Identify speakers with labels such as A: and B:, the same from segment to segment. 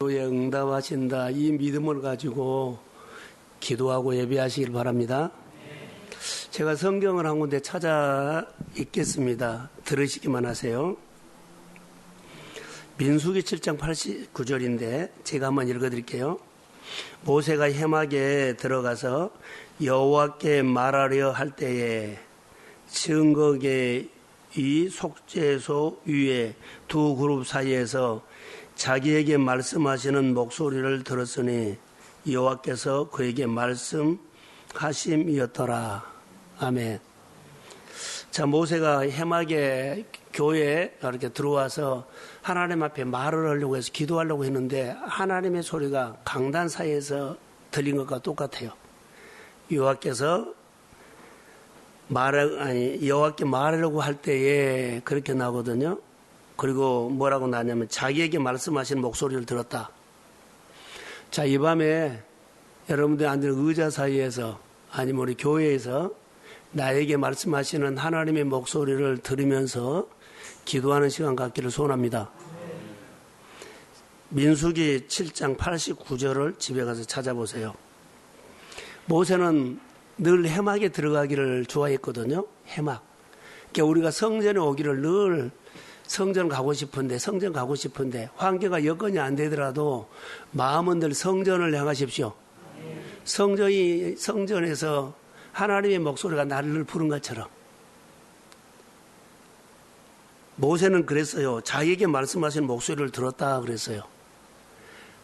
A: 기도에 응답하신다, 이 믿음을 가지고 기도하고 예배하시길 바랍니다. 제가 성경을 한 군데 찾아 읽겠습니다. 들으시기만 하세요. 민수기 7장 89절인데 제가 한번 읽어드릴게요. 모세가 해막에 들어가서 여호와께 말하려 할 때에 증거계 이 속죄소 위에 두 그룹 사이에서 자기에게 말씀하시는 목소리를 들었으니 여호와께서 그에게 말씀하심이었더라. 아멘. 자, 모세가 해막에 교회에 이렇게 들어와서 하나님 앞에 말을 하려고 해서 기도하려고 했는데 하나님의 소리가 강단 사이에서 들린 것과 똑같아요. 여호와께서 여호와께 말하려고 할 때에 그렇게 나오거든요. 그리고 뭐라고 나냐면 자기에게 말씀하시는 목소리를 들었다. 자, 이 밤에 여러분들 앉은 의자 사이에서 아니면 우리 교회에서 나에게 말씀하시는 하나님의 목소리를 들으면서 기도하는 시간 갖기를 소원합니다. 민수기 7장 89절을 집에 가서 찾아보세요. 모세는 늘 해막에 들어가기를 좋아했거든요. 해막. 그러니까 우리가 성전에 오기를 늘 성전 가고 싶은데 환경과 여건이 안 되더라도 마음은 늘 성전을 향하십시오. 성전에서 하나님의 목소리가 나를 부른 것처럼. 모세는 그랬어요. 자기에게 말씀하시는 목소리를 들었다 그랬어요.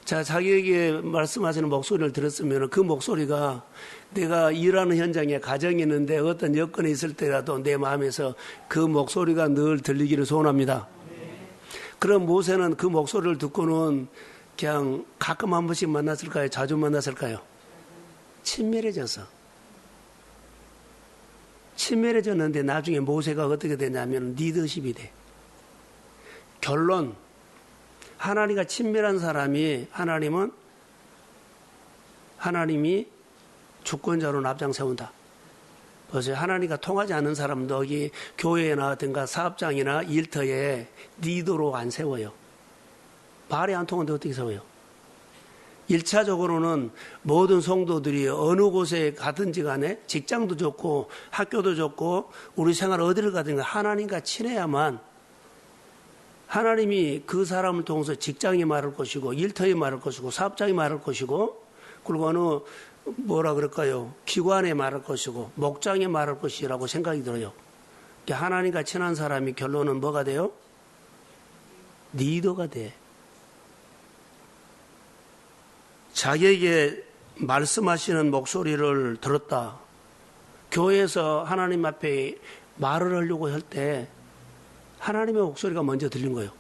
A: 자, 자기에게 말씀하시는 목소리를 들었으면 그 목소리가 내가 일하는 현장에 가정이 있는데 어떤 여건이 있을 때라도 내 마음에서 그 목소리가 늘 들리기를 소원합니다. 그럼 모세는 그 목소리를 듣고는 그냥 가끔 한 번씩 만났을까요? 자주 만났을까요? 친밀해졌는데 나중에 모세가 어떻게 되냐면 리더십이 돼. 결론, 하나님과 친밀한 사람이 하나님이 주권자로 앞장 세운다. 보세요. 하나님과 통하지 않는 사람도 여기 교회나 든가 사업장이나 일터에 리더로 안 세워요. 말이 안 통하는데 어떻게 세워요? 1차적으로는 모든 성도들이 어느 곳에 가든지 간에 직장도 좋고 학교도 좋고 우리 생활 어디를 가든가 하나님과 친해야만 하나님이 그 사람을 통해서 직장이 말할 것이고 일터에 말할 것이고 사업장이 말할 것이고 그리고 어느 기관에 말할 것이고 목장에 말할 것이라고 생각이 들어요. 하나님과 친한 사람이 결론은 뭐가 돼요? 리더가 돼. 자기에게 말씀하시는 목소리를 들었다. 교회에서 하나님 앞에 말을 하려고 할 때 하나님의 목소리가 먼저 들린 거예요.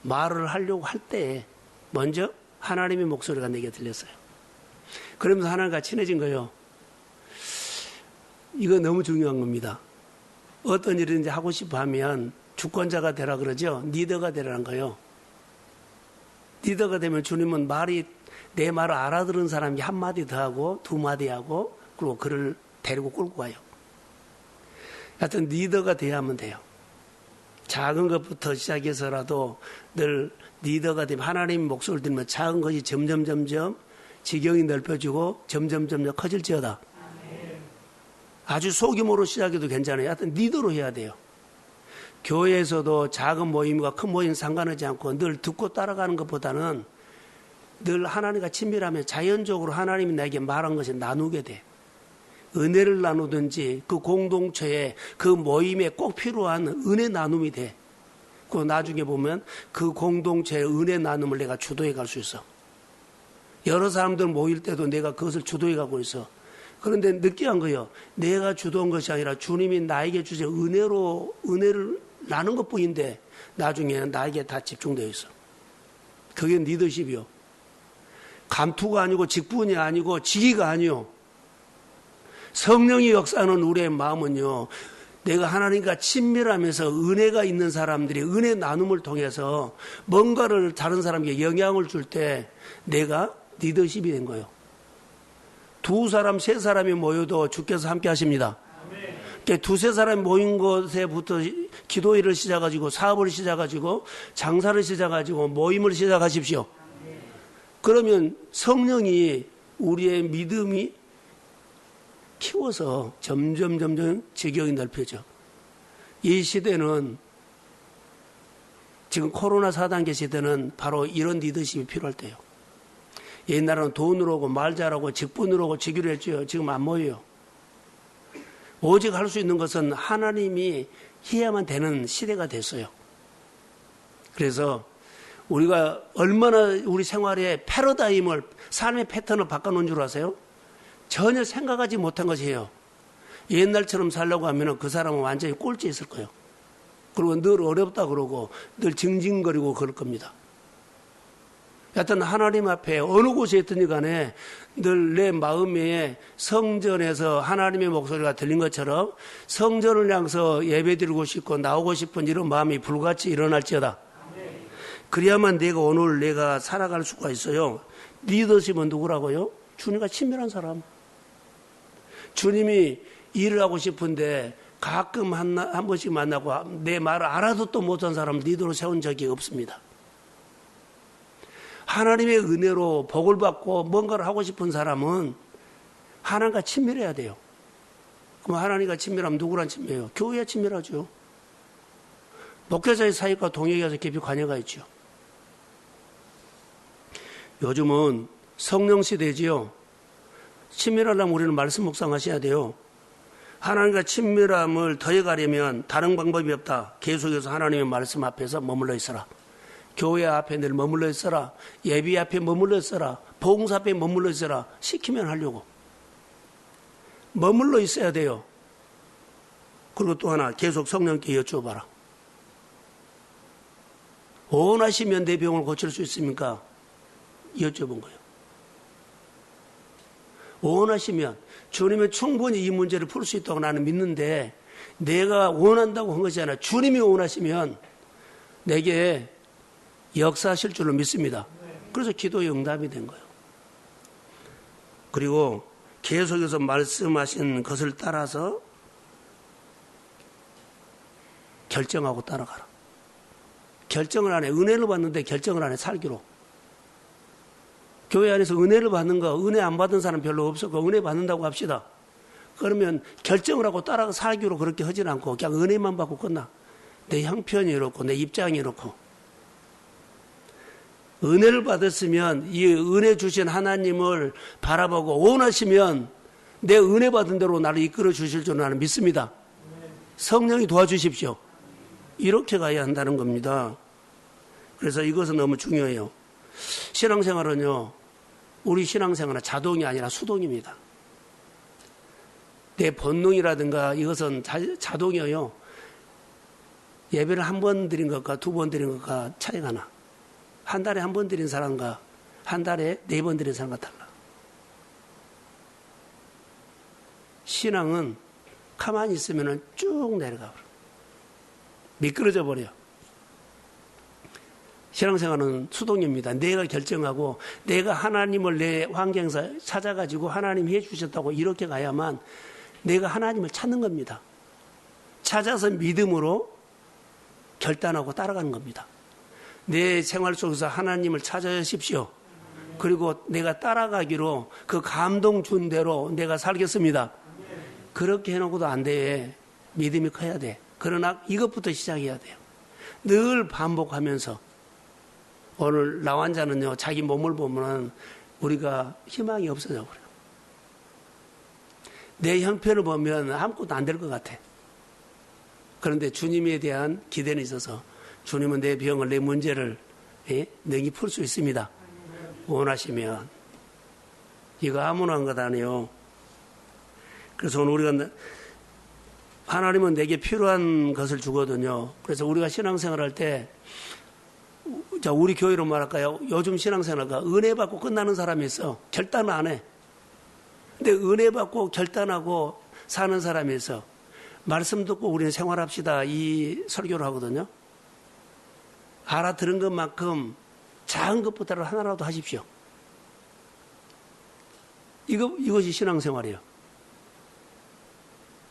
A: 말을 하려고 할 때 먼저 하나님의 목소리가 내게 들렸어요. 그러면서 하나님과 친해진 거예요. 이거 너무 중요한 겁니다. 어떤 일이든지 하고 싶어 하면 주권자가 되라 그러죠. 리더가 되라는 거예요. 리더가 되면 주님은 내 말을 알아들은 사람이 한마디 더 하고 두 마디 하고 그리고 그를 데리고 끌고 가요. 하여튼 리더가 돼야 하면 돼요. 작은 것부터 시작해서라도 늘 리더가 되면 하나님의 목소리를 들으면 작은 것이 점점 지경이 넓혀지고 점점 커질지어다. 아주 소규모로 시작해도 괜찮아요. 하여튼 리더로 해야 돼요. 교회에서도 작은 모임과 큰 모임 상관하지 않고 늘 듣고 따라가는 것보다는 늘 하나님과 친밀하면 자연적으로 하나님이 나에게 말한 것을 나누게 돼. 은혜를 나누든지 그 공동체에 그 모임에 꼭 필요한 은혜 나눔이 돼. 그 나중에 보면 그 공동체의 은혜 나눔을 내가 주도해 갈 수 있어. 여러 사람들 모일 때도 내가 그것을 주도해 가고 있어. 그런데 느끼한 거예요. 내가 주도한 것이 아니라 주님이 나에게 주신 은혜를 나눈 것뿐인데 나중에는 나에게 다 집중되어 있어. 그게 리더십이요. 감투가 아니고 직분이 아니고 직위가 아니요. 성령의 역사는 우리의 마음은요. 내가 하나님과 친밀하면서 은혜가 있는 사람들이 은혜 나눔을 통해서 뭔가를 다른 사람에게 영향을 줄 때 내가 리더십이 된 거예요. 두 사람, 세 사람이 모여도 주께서 함께 하십니다. 그러니까 두세 사람이 모인 곳에부터 기도회를 시작하시고 사업을 시작하시고 장사를 시작하시고 모임을 시작하십시오. 그러면 성령이 우리의 믿음이 키워서 점점 지경이 넓혀져. 이 시대는 지금 코로나 4단계 시대는 바로 이런 리더십이 필요할 때요. 옛날에는 돈으로 오고 말 잘하고 직분으로 오고 지기로 했죠. 지금 안 모여요. 오직 할 수 있는 것은 하나님이 해야만 되는 시대가 됐어요. 그래서 우리가 얼마나 우리 생활의 패러다임을, 삶의 패턴을 바꿔놓은 줄 아세요? 전혀 생각하지 못한 것이에요. 옛날처럼 살려고 하면 그 사람은 완전히 꼴찌 있을 거예요. 그리고 늘 어렵다 그러고 늘 징징거리고 그럴 겁니다. 여하튼 하나님 앞에 어느 곳에 있든지 간에 늘 내 마음에 성전에서 하나님의 목소리가 들린 것처럼 성전을 향해서 예배드리고 싶고 나오고 싶은 이런 마음이 불같이 일어날지어다. 그래야만 내가 살아갈 수가 있어요. 리더십은 누구라고요? 주님과 친밀한 사람. 주님이 일을 하고 싶은데 가끔 한 번씩 만나고 내 말을 알아듣도 못한 사람 리더로 세운 적이 없습니다. 하나님의 은혜로 복을 받고 뭔가를 하고 싶은 사람은 하나님과 친밀해야 돼요. 그럼 하나님과 친밀하면 누구랑 친밀해요? 교회와 친밀하죠. 목회자의 사역과 동역에서 깊이 관여가 있죠. 요즘은 성령 시대지요. 친밀하려면 우리는 말씀 묵상하셔야 돼요. 하나님과 친밀함을 더해가려면 다른 방법이 없다. 계속해서 하나님의 말씀 앞에서 머물러 있어라. 교회 앞에 늘 머물러 있어라. 예비 앞에 머물러 있어라. 봉사 앞에 머물러 있어라. 시키면 하려고. 머물러 있어야 돼요. 그리고 또 하나 계속 성령께 여쭤봐라. 원하시면 내 병을 고칠 수 있습니까? 여쭤본 거예요. 원하시면 주님은 충분히 이 문제를 풀 수 있다고 나는 믿는데 내가 원한다고 한 것이 아니라 주님이 원하시면 내게 역사하실 줄로 믿습니다. 그래서 기도의 응답이 된 거예요. 그리고 계속해서 말씀하신 것을 따라서 결정하고 따라가라. 결정을 안 해. 은혜를 받는데 결정을 안 해. 살기로. 교회 안에서 은혜를 받는 거, 은혜 안 받은 사람 별로 없었고 은혜 받는다고 합시다. 그러면 결정을 하고 따라가 살기로 그렇게 하진 않고 그냥 은혜만 받고 끝나. 내 형편이 이렇고 내 입장이 이렇고. 은혜를 받았으면 이 은혜 주신 하나님을 바라보고 원하시면 내 은혜 받은 대로 나를 이끌어 주실 줄 나는 믿습니다. 성령이 도와주십시오. 이렇게 가야 한다는 겁니다. 그래서 이것은 너무 중요해요. 신앙생활은요, 우리 신앙생활은 자동이 아니라 수동입니다. 내 본능이라든가 이것은 자동이에요. 예배를 한 번 드린 것과 두 번 드린 것과 차이가 나. 한 달에 한 번 드린 사람과 한 달에 4번 드린 사람과 달라. 신앙은 가만히 있으면 쭉 내려가 버려. 미끄러져 버려. 신앙생활은 수동입니다. 내가 결정하고 내가 하나님을 내 환경에서 찾아가지고 하나님이 해주셨다고 이렇게 가야만 내가 하나님을 찾는 겁니다. 찾아서 믿음으로 결단하고 따라가는 겁니다. 내 생활 속에서 하나님을 찾아주십시오. 그리고 내가 따라가기로 그 감동 준 대로 내가 살겠습니다. 그렇게 해놓고도 안 돼. 믿음이 커야 돼. 그러나 이것부터 시작해야 돼요. 늘 반복하면서. 오늘 라완자는요, 자기 몸을 보면 우리가 희망이 없어져 버려요. 내 형편을 보면 아무것도 안 될 것 같아. 그런데 주님에 대한 기대는 있어서 주님은 내 병을, 내 문제를 능히 풀 수 있습니다. 원하시면. 이거 아무나 한 것 아니에요. 그래서 오늘 우리가 하나님은 내게 필요한 것을 주거든요. 그래서 우리가 신앙생활 할 때 자, 우리 교회로 말할까요? 요즘 신앙생활가 은혜 받고 끝나는 사람이 있어. 결단을 안 해. 근데 은혜 받고 결단하고 사는 사람이 있어. 말씀 듣고 우리는 생활합시다. 이 설교를 하거든요. 알아들은 것만큼 작은 것보다는 하나라도 하십시오. 이것이 신앙생활이에요.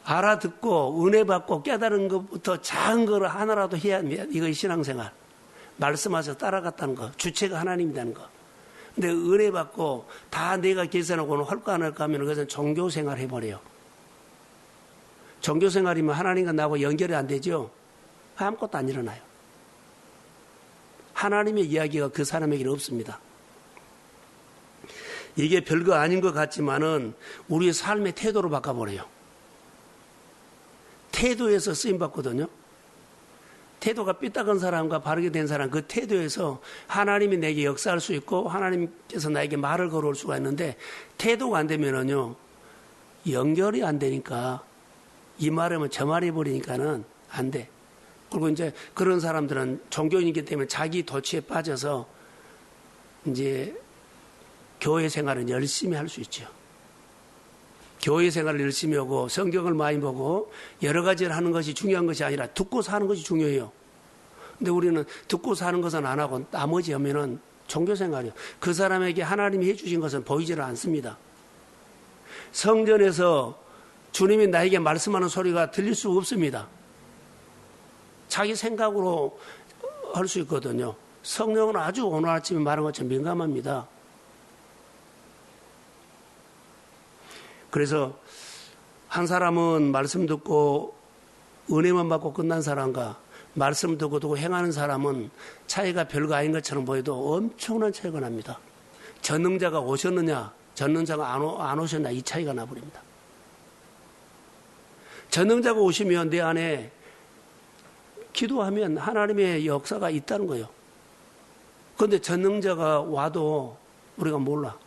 A: 알아듣고 은혜 받고 깨달은 것부터 작은 거를 하나라도 해야 합니다. 이것이 신앙생활. 말씀하셔서 따라갔다는 거. 주체가 하나님이라는 거. 근데 은혜 받고 다 내가 계산하고는 할까 안 할까 하면 그것은 종교생활 해버려요. 종교생활이면 하나님과 나하고 연결이 안 되죠. 아무것도 안 일어나요. 하나님의 이야기가 그 사람에게는 없습니다. 이게 별거 아닌 것 같지만은 우리의 삶의 태도로 바꿔버려요. 태도에서 쓰임받거든요. 태도가 삐딱한 사람과 바르게 된 사람, 그 태도에서 하나님이 내게 역사할 수 있고 하나님께서 나에게 말을 걸어올 수가 있는데, 태도가 안 되면은요, 연결이 안 되니까 이 말하면 저 말 해버리니까는 안 돼. 그리고 이제 그런 사람들은 종교인이기 때문에 자기 도취에 빠져서 이제 교회 생활은 열심히 할 수 있죠. 교회 생활을 열심히 하고 성경을 많이 보고 여러 가지를 하는 것이 중요한 것이 아니라 듣고 사는 것이 중요해요. 근데 우리는 듣고 사는 것은 안 하고 나머지 하면은 종교 생활이요. 그 사람에게 하나님이 해주신 것은 보이지를 않습니다. 성전에서 주님이 나에게 말씀하는 소리가 들릴 수 없습니다. 자기 생각으로 할 수 있거든요. 성령은 아주 오늘 아침에 말한 것처럼 민감합니다. 그래서 한 사람은 말씀 듣고 은혜만 받고 끝난 사람과 말씀 듣고 행하는 사람은 차이가 별거 아닌 것처럼 보여도 엄청난 차이가 납니다. 전능자가 오셨느냐, 전능자가 안 오셨냐, 이 차이가 나버립니다. 전능자가 오시면 내 안에 기도하면 하나님의 역사가 있다는 거예요. 그런데 전능자가 와도 우리가 몰라.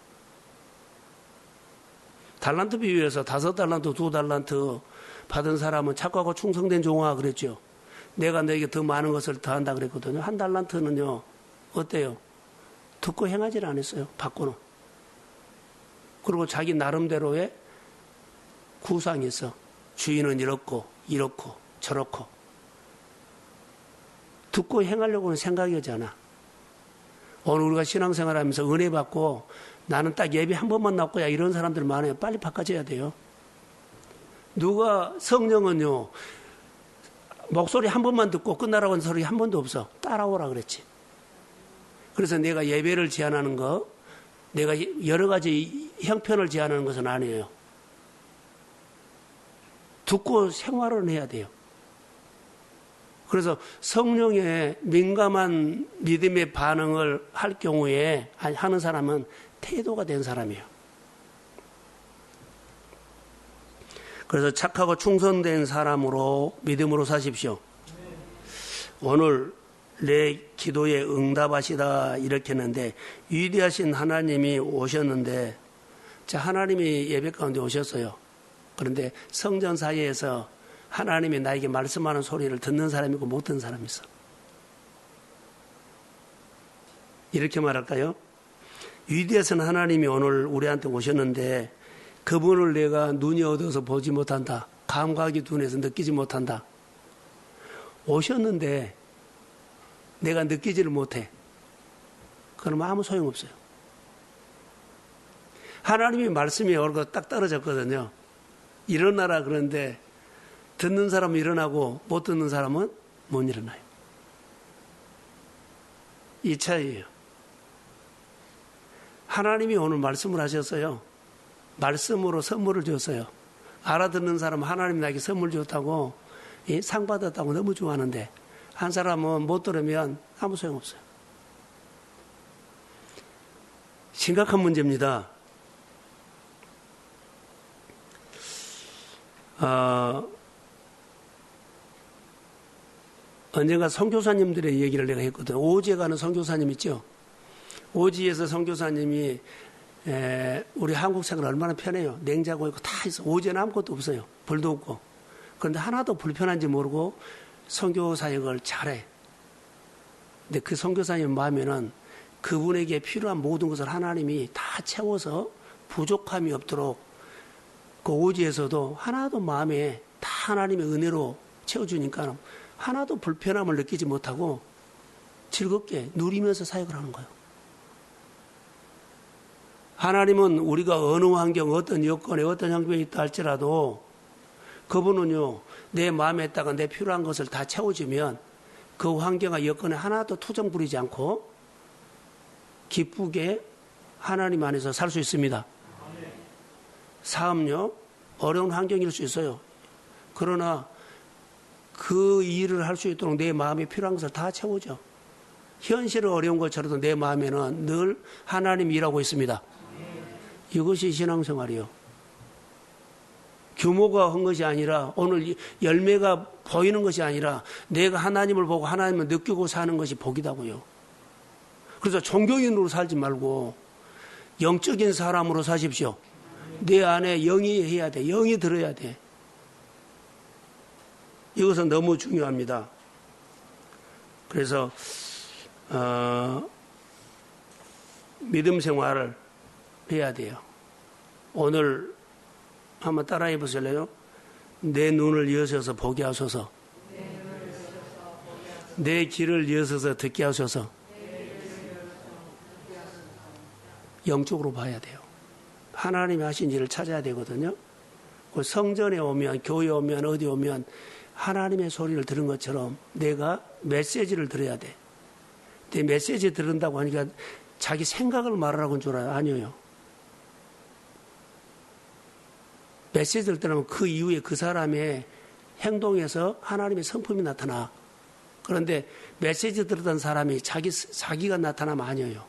A: 달란트 비유에서 5달란트, 2달란트 받은 사람은 착하고 충성된 종아 그랬죠. 내가 너에게 더 많은 것을 더한다 그랬거든요. 1달란트는요, 어때요? 듣고 행하지 않았어요. 받고는. 그리고 자기 나름대로의 구상이 있어. 주인은 이렇고 저렇고. 듣고 행하려고는 생각이 오지 않아. 오늘 우리가 신앙생활하면서 은혜 받고 나는 딱 예배 한 번만 나왔고야 이런 사람들 많아요. 빨리 바꿔줘야 돼요. 누가 성령은요, 목소리 한 번만 듣고 끝나라고 하는 소리 한 번도 없어. 따라오라 그랬지. 그래서 내가 예배를 제안하는 거, 내가 여러 가지 형편을 제안하는 것은 아니에요. 듣고 생활을 해야 돼요. 그래서 성령의 민감한 믿음의 반응을 할 경우에 하는 사람은 태도가 된 사람이에요. 그래서 착하고 충성된 사람으로 믿음으로 사십시오. 오늘 내 기도에 응답하시다 이렇게 했는데, 위대하신 하나님이 오셨는데, 자, 하나님이 예배 가운데 오셨어요. 그런데 성전 사이에서 하나님이 나에게 말씀하는 소리를 듣는 사람이 있고 못 듣는 사람이 있어. 이렇게 말할까요? 위대하신 하나님이 오늘 우리한테 오셨는데 그분을 내가 눈이 어두워서 보지 못한다. 감각이 둔해서 느끼지 못한다. 오셨는데 내가 느끼지를 못해. 그러면 아무 소용없어요. 하나님의 말씀이 오르고 딱 떨어졌거든요. 일어나라 그러는데 듣는 사람은 일어나고 못 듣는 사람은 못 일어나요. 이 차이예요. 하나님이 오늘 말씀을 하셨어요. 말씀으로 선물을 줬어요. 알아듣는 사람은 하나님 나에게 선물 줬다고, 상 받았다고 너무 좋아하는데, 한 사람은 못 들으면 아무 소용없어요. 심각한 문제입니다. 언젠가 선교사님들의 얘기를 내가 했거든. 오지에 가는 선교사님 있죠. 오지에서 선교사님이 우리 한국 생활 얼마나 편해요. 냉장고 있고 다 있어. 오지에는 아무것도 없어요. 불도 없고. 그런데 하나도 불편한지 모르고 선교 사역을 잘해. 근데 그 선교사님 마음에는 그분에게 필요한 모든 것을 하나님이 다 채워서 부족함이 없도록 그 오지에서도 하나도 마음에 다 하나님의 은혜로 채워주니까 하나도 불편함을 느끼지 못하고 즐겁게 누리면서 사역을 하는 거예요. 하나님은 우리가 어느 환경, 어떤 여건에, 어떤 형편에 있다 할지라도 그분은요, 내 마음에 있다가 내 필요한 것을 다 채워주면 그 환경과 여건에 하나도 투정 부리지 않고 기쁘게 하나님 안에서 살 수 있습니다. 사업요, 어려운 환경일 수 있어요. 그러나 그 일을 할 수 있도록 내 마음에 필요한 것을 다 채우죠. 현실은 어려운 것처럼도 내 마음에는 늘 하나님이 일하고 있습니다. 이것이 신앙생활이요. 규모가 한 것이 아니라 오늘 열매가 보이는 것이 아니라 내가 하나님을 보고 하나님을 느끼고 사는 것이 복이다고요. 그래서 종교인으로 살지 말고 영적인 사람으로 사십시오. 내 안에 영이 해야 돼. 영이 들어야 돼. 이것은 너무 중요합니다. 그래서 믿음 생활을 해야 돼요. 오늘 한번 따라해 보실래요? 내 눈을 여셔서 보게 하소서. 내 귀를 여셔서 듣게 하소서. 영적으로 봐야 돼요. 하나님이 하신 일을 찾아야 되거든요. 성전에 오면, 교회에 오면, 어디 오면 하나님의 소리를 들은 것처럼 내가 메시지를 들어야 돼. 내 메시지 들은다고 하니까 자기 생각을 말하라고 한 줄 알아요. 아니에요. 메시지를 들으면 그 이후에 그 사람의 행동에서 하나님의 성품이 나타나. 그런데 메시지 들었던 사람이 자기가 나타나면 아니에요.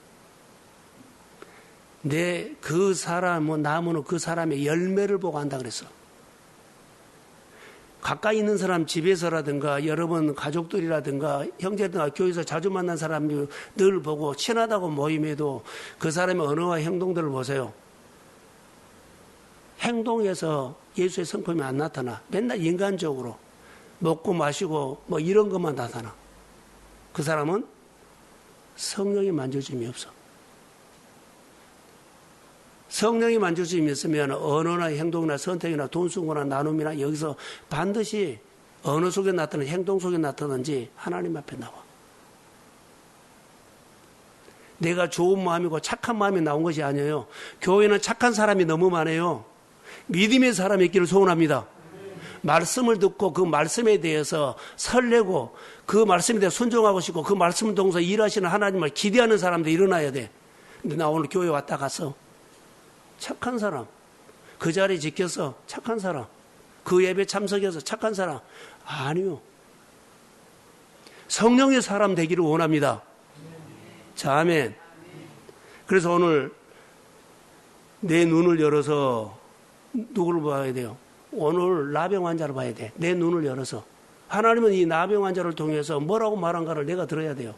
A: 그 사람은, 나무는 그 사람의 열매를 보고 한다 그랬어. 가까이 있는 사람 집에서라든가 여러분 가족들이라든가 형제들과 교회에서 자주 만난 사람들 늘 보고 친하다고 모임에도 그 사람의 언어와 행동들을 보세요. 행동에서 예수의 성품이 안 나타나. 맨날 인간적으로 먹고 마시고 뭐 이런 것만 나타나. 그 사람은 성령의 만져줌이 없어. 성령이 만져줌이 있으면 언어나 행동이나 선택이나 돈 쓰는 거나 나눔이나 여기서 반드시 언어 속에 나타나는 행동 속에 나타나는지 하나님 앞에 나와. 내가 좋은 마음이고 착한 마음이 나온 것이 아니에요. 교회는 착한 사람이 너무 많아요. 믿음의 사람이 있기를 소원합니다. 말씀을 듣고 그 말씀에 대해서 설레고 그 말씀에 대해 순종하고 싶고 그 말씀을 통해서 일하시는 하나님을 기대하는 사람도 일어나야 돼. 근데 나 오늘 교회 왔다 갔어. 착한 사람, 그 자리 지켜서 착한 사람, 그 예배 참석해서 착한 사람. 아니요. 성령의 사람 되기를 원합니다. 자, 아멘. 그래서 오늘 내 눈을 열어서 누구를 봐야 돼요? 오늘 나병 환자를 봐야 돼. 내 눈을 열어서. 하나님은 이 나병 환자를 통해서 뭐라고 말한가를 내가 들어야 돼요.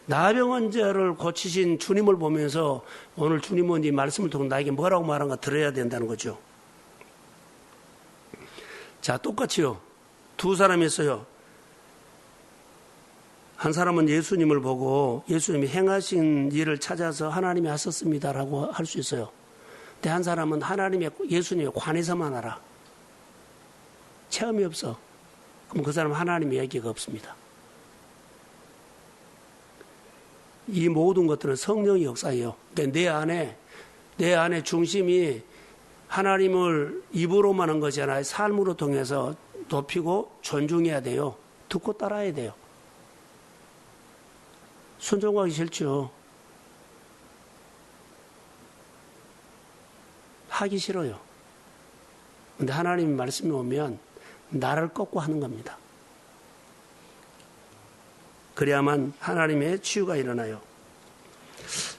A: 나병 환자를 고치신 주님을 보면서 오늘 주님은 이 말씀을 통해 나에게 뭐라고 말한가 들어야 된다는 거죠. 자, 똑같이요. 두 사람이 있어요. 한 사람은 예수님을 보고 예수님이 행하신 일을 찾아서 하나님이 하셨습니다라고 할 수 있어요. 근데 한 사람은 예수님에 관해서만 알아. 체험이 없어. 그럼 그 사람은 하나님의 얘기가 없습니다. 이 모든 것들은 성령의 역사예요. 근데 내 안에 중심이 하나님을 입으로만 한 것이 아니라 삶으로 통해서 높이고 존중해야 돼요. 듣고 따라야 돼요. 순종하기 싫죠. 하기 싫어요. 근데 하나님 말씀이 오면 나를 꺾고 하는 겁니다. 그래야만 하나님의 치유가 일어나요.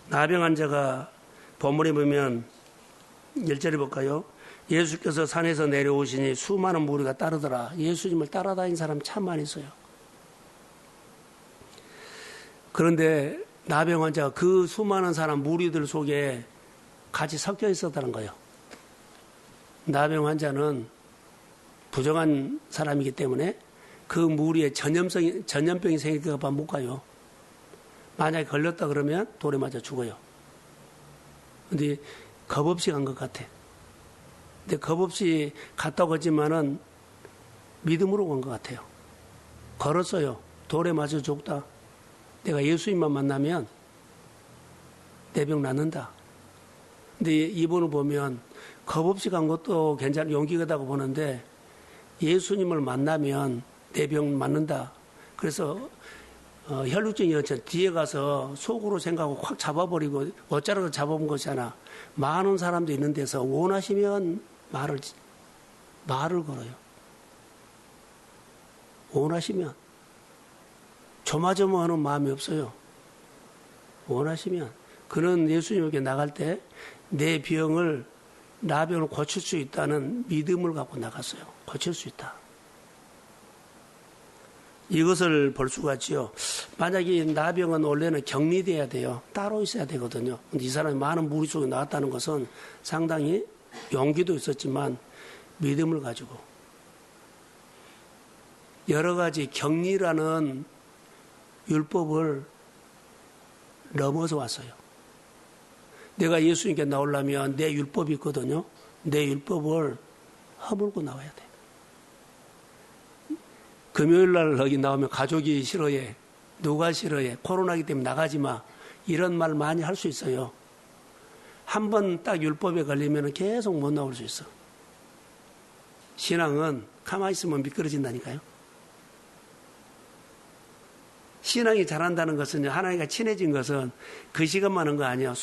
A: 나병 환자가 본문에 보면 1절에 볼까요? 예수께서 산에서 내려오시니 수많은 무리가 따르더라. 예수님을 따라다닌 사람 참 많이 있어요. 그런데 나병 환자가 그 수많은 사람 무리들 속에 같이 섞여 있었다는 거예요. 나병 환자는 부정한 사람이기 때문에 그 무리에 전염병이 생길까 봐 못 가요. 만약에 걸렸다 그러면 돌에 맞아 죽어요. 근데 겁 없이 간 것 같아. 근데 겁 없이 갔다고 했지만은 믿음으로 간 것 같아요. 걸었어요. 돌에 맞아 죽다. 내가 예수님만 만나면 내 병 낫는다. 근데 이분을 보면 겁 없이 간 것도 괜찮은 용기가 있다고 보는데 예수님을 만나면 내 병 맞는다. 그래서 혈육적인 연체 뒤에 가서 속으로 생각하고 확 잡아버리고 어쩌라고 잡아본 것이잖아. 많은 사람도 있는 데서 원하시면 말을 걸어요. 원하시면 조마조마하는 마음이 없어요. 원하시면 그는 예수님에게 나갈 때 내 병을 나병을 고칠 수 있다는 믿음을 갖고 나갔어요. 고칠 수 있다. 이것을 볼 수가 있지요. 만약에 이 나병은 원래는 격리돼야 돼요. 따로 있어야 되거든요. 근데 이 사람이 많은 무리 속에 나왔다는 것은 상당히 용기도 있었지만 믿음을 가지고 여러 가지 격리라는 율법을 넘어서 왔어요. 내가 예수님께 나오려면 내 율법이 있거든요. 내 율법을 허물고 나와야 돼. 금요일 날 여기 나오면 가족이 싫어해. 누가 싫어해. 코로나기 때문에 나가지 마. 이런 말 많이 할 수 있어요. 한 번 딱 율법에 걸리면 계속 못 나올 수 있어. 신앙은 가만히 있으면 미끄러진다니까요. 신앙이 잘한다는 것은 하나님과 친해진 것은 그 시간만 한 거 아니에요.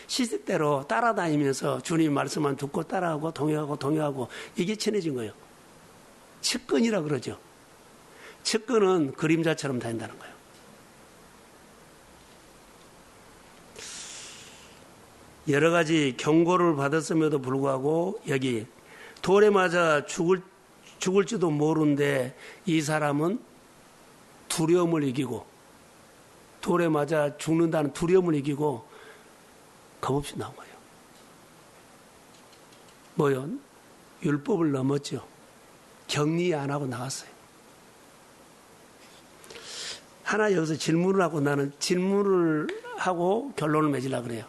A: 시대대로 따라다니면서 주님 말씀만 듣고 따라하고 동요하고 이게 친해진 거예요. 측근이라 그러죠. 측근은 그림자처럼 다닌다는 거예요. 여러 가지 경고를 받았음에도 불구하고 여기 돌에 맞아 죽을지도 모르는데 이 사람은 두려움을 이기고 돌에 맞아 죽는다는 두려움을 이기고 겁없이 나온 거예요. 뭐요? 율법을 넘었죠. 격리 안 하고 나왔어요. 하나 여기서 질문을 하고 나는 질문을 하고 결론을 맺으려고 그래요.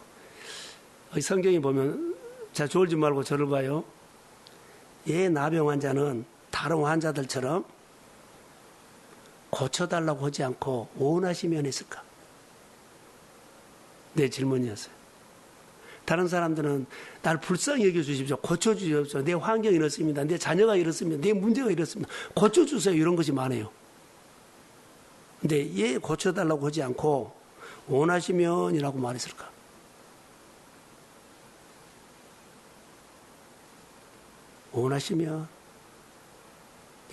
A: 성경에 보면 자 졸지 말고 저를 봐요. 얘 나병 환자는 다른 환자들처럼 고쳐달라고 하지 않고 원하시면 했을까? 내 질문이었어요. 다른 사람들은 날 불쌍히 여겨주십시오. 고쳐주십시오. 내 환경이 이렇습니다. 내 자녀가 이렇습니다. 내 문제가 이렇습니다. 고쳐주세요. 이런 것이 많아요. 근데 얘 고쳐달라고 하지 않고 원하시면이라고 말했을까? 원하시면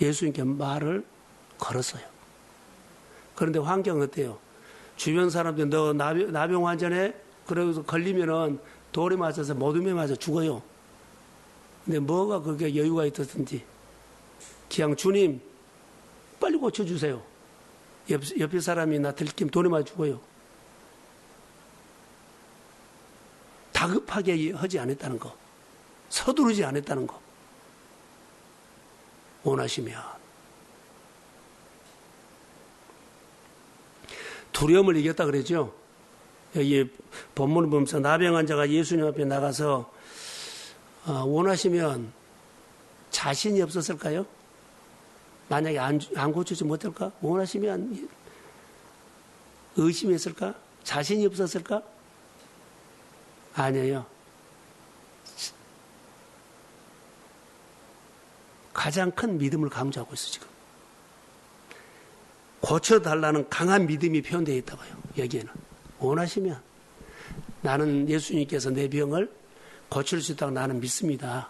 A: 예수님께 말을 걸었어요. 그런데 환경은 어때요? 주변 사람들 너 나병 환자네? 그래서 걸리면은 돌에 맞아서 모둠에 맞아 죽어요. 근데 뭐가 그게 여유가 있었든지 그냥 주님 빨리 고쳐주세요. 옆에 사람이 나 들키면 돌에 맞아 죽어요. 다급하게 하지 않았다는 거. 서두르지 않았다는 거. 원하시면. 두려움을 이겼다 그러죠. 여기 본문을 보면서 나병 환자가 예수님 앞에 나가서 원하시면 자신이 없었을까요? 만약에 안 고치지 못할까? 원하시면 의심했을까? 자신이 없었을까? 아니에요. 가장 큰 믿음을 강조하고 있어 지금. 고쳐달라는 강한 믿음이 표현되어 있다고요. 여기에는. 원하시면 나는 예수님께서 내 병을 고칠 수 있다고 나는 믿습니다.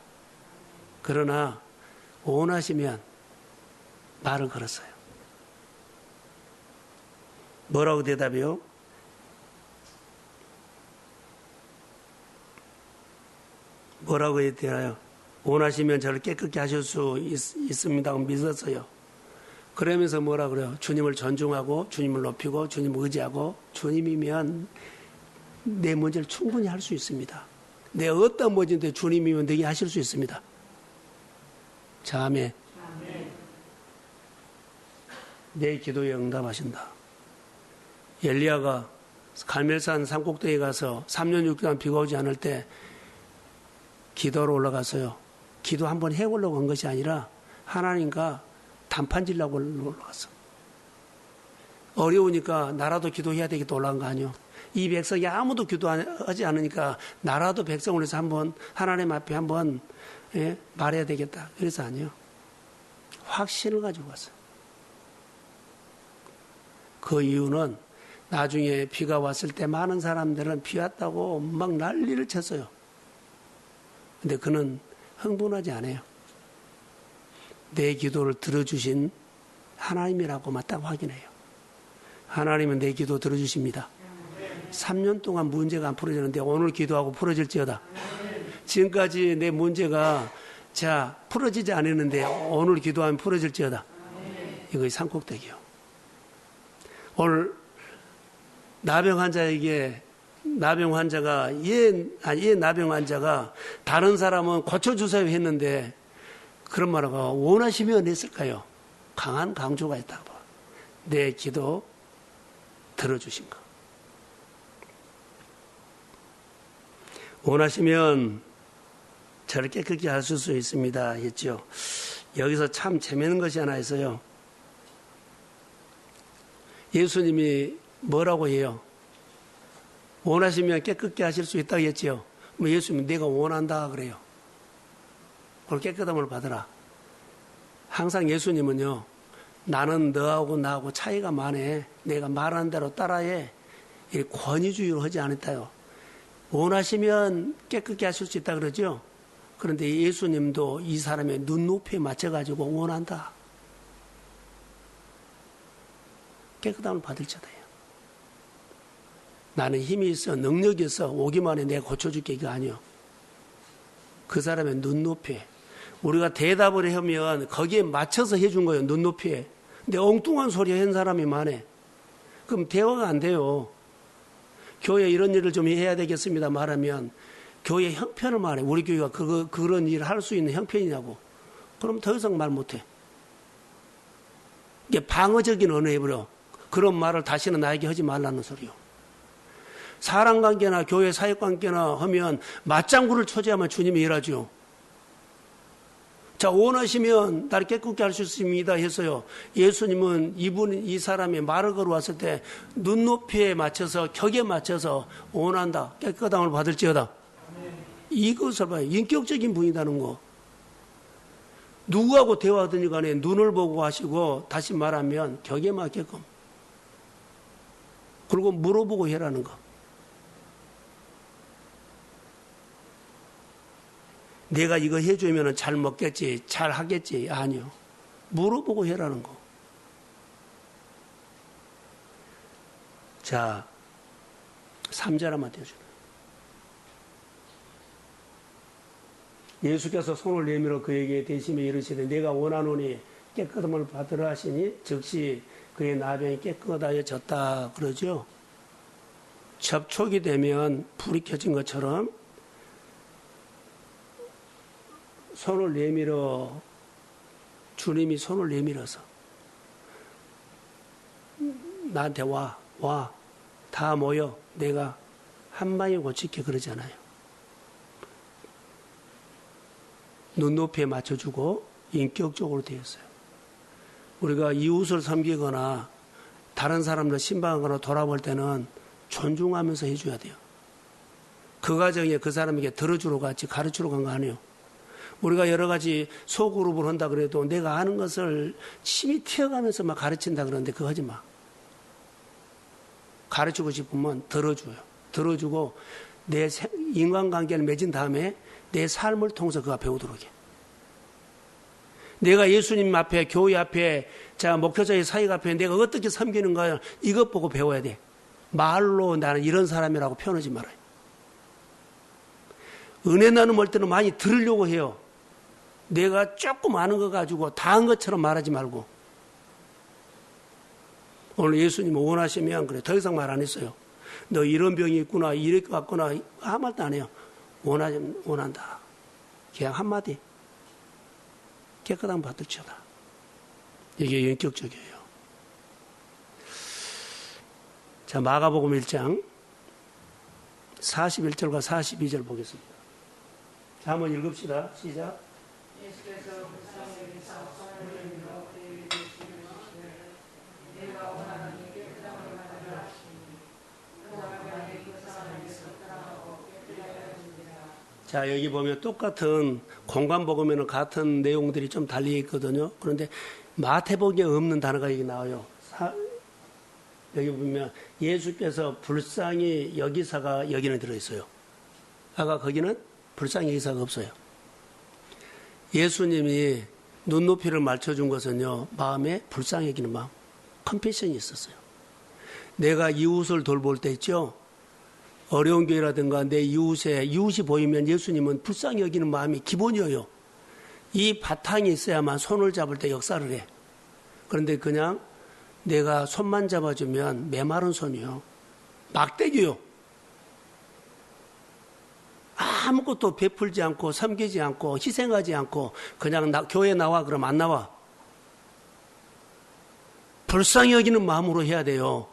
A: 그러나 원하시면 말을 걸었어요. 뭐라고 대답해요? 뭐라고 했대요? 원하시면 저를 깨끗게 하실 수 있습니다. 믿었어요. 그러면서 뭐라 그래요? 주님을 존중하고 주님을 높이고 주님을 의지하고 주님이면 내 문제를 충분히 할 수 있습니다. 내 어떤 문제인데 주님이면 되게 하실 수 있습니다. 자, 아멘. 내 기도에 응답하신다. 엘리야가 갈멜산 산꼭대기에 가서 3년 6개월 비가 오지 않을 때 기도로 올라가서요. 기도 한번 해보려고 한 것이 아니라 하나님과 단판질라고 올라갔어. 어려우니까 나라도 기도해야 되겠다 올라간 거 아니요. 이 백성이 아무도 기도하지 않으니까 나라도 백성을 위해서 한번 하나님 앞에 한번 말해야 되겠다. 그래서 아니요. 확신을 가지고 갔어요. 그 이유는 나중에 비가 왔을 때 많은 사람들은 비 왔다고 막 난리를 쳤어요. 근데 그는 흥분하지 않아요. 내 기도를 들어주신 하나님이라고만 딱 확인해요. 하나님은 내 기도 들어주십니다. 3년 동안 문제가 안 풀어지는데 오늘 기도하고 풀어질지어다. 지금까지 내 문제가 풀어지지 않았는데 오늘 기도하면 풀어질지어다. 이거 산꼭대기요. 오늘 나병 환자가 나병 환자가 다른 사람은 고쳐주세요 했는데 그런 말하고 원하시면 했을까요? 강한 강조가 있다고. 내 기도 들어주신 거. 원하시면 저를 깨끗게 하실 수 있습니다 했죠. 여기서 참 재미있는 것이 하나 있어요. 예수님이 뭐라고 해요? 원하시면 깨끗게 하실 수 있다고 했지요. 예수님이 내가 원한다 그래요. 오늘 깨끗함을 받으라. 항상 예수님은요, 나는 너하고 나하고 차이가 많아. 내가 말하는 대로 따라해. 이 권위주의로 하지 않았다요. 원하시면 깨끗게 하실 수 있다 그러죠. 그런데 예수님도 이 사람의 눈높이에 맞춰가지고 원한다. 깨끗함을 받을 자다요. 나는 힘이 있어, 능력이 있어, 오기만 해 내가 고쳐줄게 이거 아니요. 그 사람의 눈높이에. 우리가 대답을 하면 거기에 맞춰서 해준 거예요. 눈높이에. 근데 엉뚱한 소리 한 사람이 많아. 그럼 대화가 안 돼요. 교회 이런 일을 좀 해야 되겠습니다 말하면 교회 형편을 말해. 우리 교회가 그런 일을 할 수 있는 형편이냐고. 그럼 더 이상 말 못해. 이게 방어적인 언어해버려. 그런 말을 다시는 나에게 하지 말라는 소리요. 사람관계나 교회 사역관계나 하면 맞장구를 초지하면 주님이 일하죠. 자, 원하시면 나를 깨끗게 할 수 있습니다 했어요. 예수님은 이 사람이 말을 걸어왔을 때 눈높이에 맞춰서 격에 맞춰서 원한다. 깨끗함을 받을지어다. 이것을 봐요. 인격적인 분이라는 거. 누구하고 대화하든지 간에 눈을 보고 하시고 다시 말하면 격에 맞게끔. 그리고 물어보고 해라는 거. 내가 이거 해주면 잘 먹겠지, 잘 하겠지. 아니요. 물어보고 해라는 거. 자, 3절 한번 떼어주세요. 예수께서 손을 내밀어 그에게 대심에 이르시되 내가 원하노니 깨끗함을 받으라 하시니 즉시 그의 나병이 깨끗하여졌다 그러죠. 접촉이 되면 불이 켜진 것처럼 손을 내밀어 주님이 손을 내밀어서 나한테 와 다 모여 내가 한 방에 고칠게 그러잖아요. 눈높이에 맞춰주고 인격적으로 되었어요. 우리가 이웃을 섬기거나 다른 사람들 신방하거나 돌아볼 때는 존중하면서 해줘야 돼요. 그 과정에 그 사람에게 들어주러 갔지 가르치러 간 거 아니에요. 우리가 여러 가지 소그룹을 한다 그래도 내가 아는 것을 침이 튀어가면서 막 가르친다 그러는데 그거 하지 마. 가르치고 싶으면 들어줘요. 들어주고 내 인간관계를 맺은 다음에 내 삶을 통해서 그가 배우도록 해. 내가 예수님 앞에 교회 앞에 목회자의 사역 앞에 내가 어떻게 섬기는가 이것 보고 배워야 돼. 말로 나는 이런 사람이라고 표현하지 말아요. 은혜 나눔할 때는 많이 들으려고 해요. 내가 조금 아는 거 가지고 다 한 것처럼 말하지 말고. 오늘 예수님은 원하시면 그래. 더 이상 말 안 했어요. 너 이런 병이 있구나, 이럴 것 같구나. 아무 말도 안 해요. 원한다. 그냥 한마디. 깨끗한 받을지어다. 이게 인격적이에요. 자, 마가복음 1장 41절과 42절 보겠습니다. 자, 한번 읽읍시다. 시작. 자, 여기 보면 똑같은 공관복음에는 같은 내용들이 좀 달리 있거든요. 그런데 마태복음에 없는 단어가 여기 나와요. 여기 보면 예수께서 불쌍히 여기사가 여기는 들어있어요. 아까 거기는 불쌍히 여기사가 없어요. 예수님이 눈높이를 맞춰준 것은요, 마음에 불쌍히 여기는 마음, 컴패션이 있었어요. 내가 이웃을 돌볼 때 있죠, 어려운 교회라든가 내 이웃이 보이면 예수님은 불쌍히 여기는 마음이 기본이에요. 이 바탕이 있어야만 손을 잡을 때 역사를 해. 그런데 그냥 내가 손만 잡아주면 메마른 손이요, 막대기요. 아무것도 베풀지 않고 섬기지 않고 희생하지 않고 그냥 교회 나와 그러면 안 나와. 불쌍히 여기는 마음으로 해야 돼요.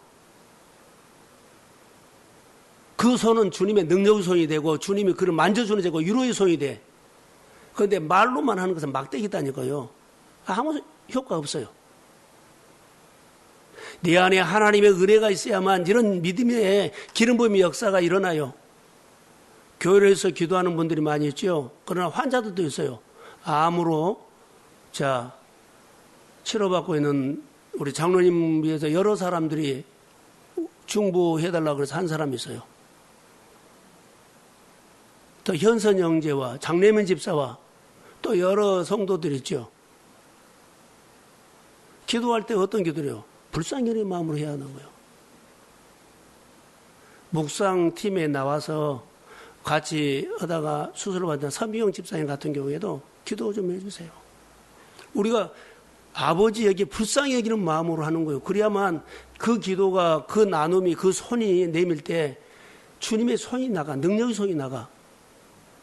A: 그 손은 주님의 능력의 손이 되고 주님이 그를 만져주는 되고 위로의 손이 돼. 그런데 말로만 하는 것은 막대기다니까요. 아무 효과 없어요. 네 안에 하나님의 은혜가 있어야만 이런 믿음의 기름 부음의 역사가 일어나요. 교회에서 기도하는 분들이 많이 있죠. 그러나 환자들도 있어요. 암으로 치료받고 있는 우리 장로님 위해서 여러 사람들이 중보해달라고 그래서 한 사람이 있어요. 또 현선 형제와 장례면 집사와 또 여러 성도들 있죠. 기도할 때 어떤 기도래요? 불쌍히 마음으로 해야 하는 거예요. 묵상팀에 나와서 같이 하다가 수술을 받은 서미영 집사님 같은 경우에도 기도 좀 해주세요. 우리가 아버지 여기 불쌍히 여기는 마음으로 하는 거예요. 그래야만 그 기도가, 그 나눔이, 그 손이 내밀 때 주님의 손이 나가, 능력의 손이 나가.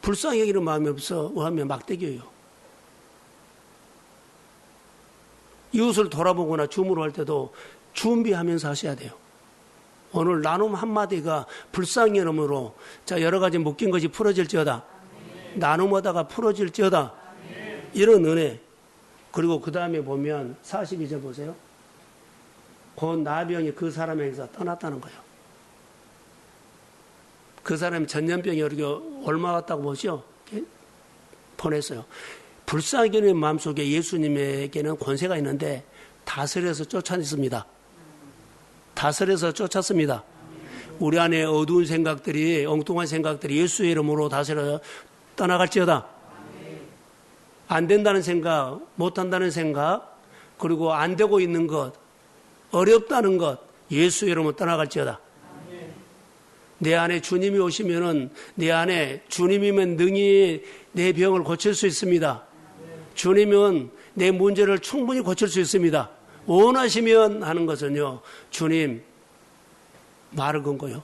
A: 불쌍히 여기는 마음이 없어 하면 막대기예요. 이웃을 돌아보거나 주무로 할 때도 준비하면서 하셔야 돼요. 오늘 나눔 한마디가 불쌍히 여러모로 여러 가지 묶인 것이 풀어질지어다. 나눔하다가 풀어질지어다. 이런 은혜. 그리고 그 다음에 보면 42절 보세요. 곧 나병이 그 사람에게서 떠났다는 거예요. 그 사람이 전염병이 얼마 왔다고 보시오? 보냈어요. 불쌍히 마음속에 예수님에게는 권세가 있는데 다스려서 쫓아냈습니다. 다스려서 쫓았습니다. 우리 안에 어두운 생각들이, 엉뚱한 생각들이 예수의 이름으로 다스려 떠나갈지어다. 안 된다는 생각, 못한다는 생각, 그리고 안 되고 있는 것, 어렵다는 것, 예수의 이름으로 떠나갈지어다. 내 안에 주님이 오시면은 내 안에 주님이면 능히 내 병을 고칠 수 있습니다. 주님은 내 문제를 충분히 고칠 수 있습니다. 원하시면 하는 것은요, 주님 말을 건 거요.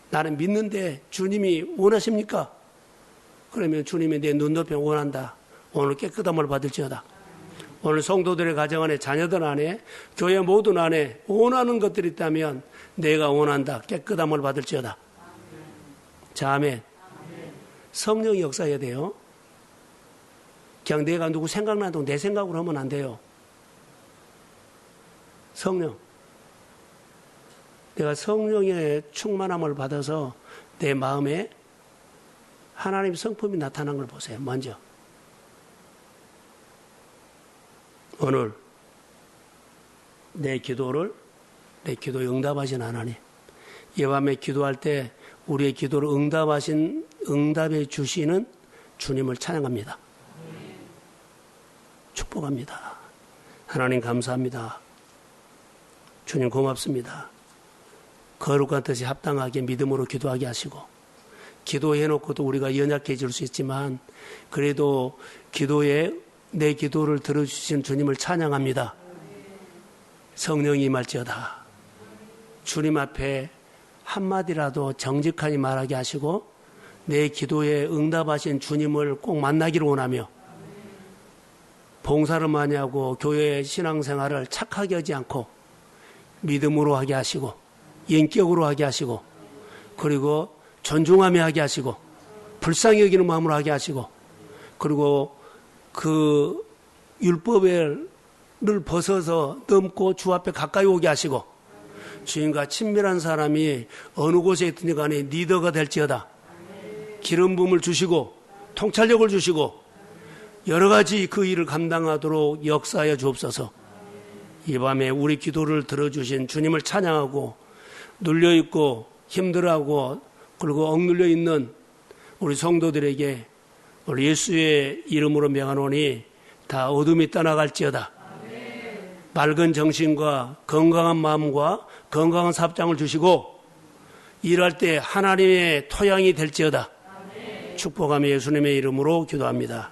A: 나는 믿는데 주님이 원하십니까? 그러면 주님이 내 눈높이 원한다. 오늘 깨끗함을 받을지어다. 오늘 성도들의 가정 안에, 자녀들 안에, 교회 모든 안에 원하는 것들이 있다면 내가 원한다. 깨끗함을 받을지어다. 자, 아멘. 성령이 역사해야 돼요. 그냥 내가 누구 생각나도 내 생각으로 하면 안 돼요. 성령. 내가 성령의 충만함을 받아서 내 마음에 하나님 성품이 나타난 걸 보세요. 먼저. 오늘 내 기도에 응답하신 하나님. 이 밤에 기도할 때 우리의 기도를 응답해 주시는 주님을 찬양합니다. 축복합니다. 하나님 감사합니다. 주님 고맙습니다. 거룩한 뜻이 합당하게 믿음으로 기도하게 하시고, 기도해놓고도 우리가 연약해질 수 있지만 그래도 내 기도를 들어주신 주님을 찬양합니다. 성령이 임할지어다. 주님 앞에 한마디라도 정직하게 말하게 하시고 내 기도에 응답하신 주님을 꼭 만나기를 원하며, 봉사를 많이 하고 교회 신앙생활을 착하게 하지 않고 믿음으로 하게 하시고 인격으로 하게 하시고, 그리고 존중하며 하게 하시고 불쌍히 여기는 마음으로 하게 하시고, 그리고 그 율법을 벗어서 넘고 주 앞에 가까이 오게 하시고, 주님과 친밀한 사람이 어느 곳에 있든지 간에 리더가 될지어다. 기름 부음을 주시고 통찰력을 주시고 여러 가지 그 일을 감당하도록 역사하여 주옵소서. 이 밤에 우리 기도를 들어주신 주님을 찬양하고 눌려있고 힘들어하고 그리고 억눌려 있는 우리 성도들에게 우리 예수의 이름으로 명하노니 다 어둠이 떠나갈지어다. 맑은 정신과 건강한 마음과 건강한 삽장을 주시고 일할 때 하나님의 토양이 될지어다. 축복하며 예수님의 이름으로 기도합니다.